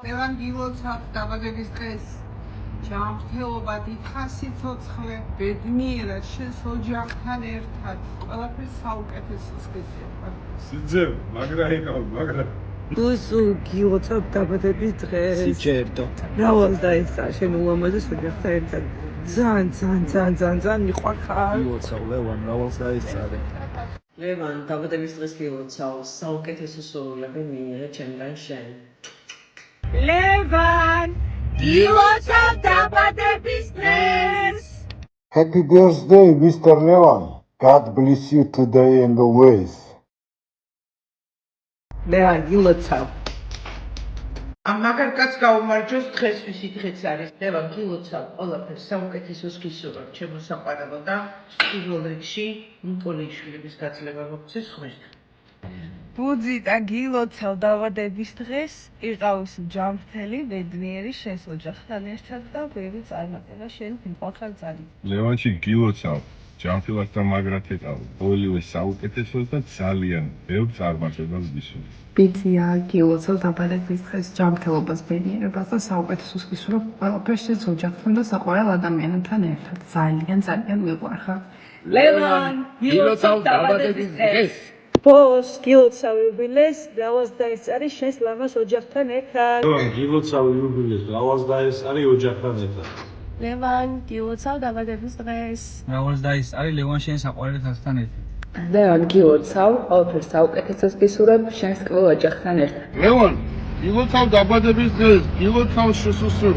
ლევან გილოცავ დაბადების დღეს ჯანმრთელობა დიდხანს სიცოცხლე ბედნიერად შენს ოჯახთან ერთად ყველაფერს საუკეთესოს გეცემა სიძებ მაგრა იყავ მაგრა გუსუ გილოცავ დაბადების დღეს სიჯერდო რავალ დაიცა შენ ულამაზეს ოჯახთან ერთად ძალიან მიყვარხარ გილოცავ ლევან რავალს დაიწყარე ლევან დაბადების დღეს გილოცავ საუკეთესო სურვილები მიიღე ჩემგან შენ ლევან გილოცავ დაბადების დღეს Happy birthday, Mr. Levan. God bless you today and always. ლევან გილოცავ მაგარ კაცს გაუმარჯოს დღეს ვისი დღეც არის ლევან გილოცავ ყველაფერს საუკეთესოს გისურვებ ჩემო საყვარელო და პირველ რიგში ნიკოლაშვილების გაცლება მოგცეს ხმასთან ბუძიტა გილოცავ დაბადების დღეს იყავს ჯანმრთელი ბედნიერი შენს ოჯახთან ერთად და ბევრი წარმატება შენ მიყვარხარ ძალიან ლევანში გილოცავ ჯანმრთელად და მაგრად იყავ ყოველივე საუკეთესოს და ძალიან ბევრ წარმატებას გისურვებ ბიძია გილოცავ დაბადების დღეს ჯანმრთელობას ბედნიერებას და საუკეთესოს გისურვებ ყველაფერს შენს ოჯახთან და საყვარელ ადამიანთან ერთად ძალიან მიყვარხარ ლევან გილოცავ დაბადების დღეს ბოს გილოცავ იუბილეს რავალს დაიწყარი შენს ლამას ოჯახთან ერთად გილოცავ იუბილეს რავალს დაესწარი ოჯახთან ერთად ლევან გილოცავ დაბადების დღეს რავალს დაიწყარი ლევან შენ საყვარელ ხალხთან ერთად ლევან გილოცავ ყველაფერს საუკეთესოს გისურვებ შენს ყველა ოჯახთან ერთად ლევან გილოცავ დაბადების დღეს გილოცავ შესუსურვ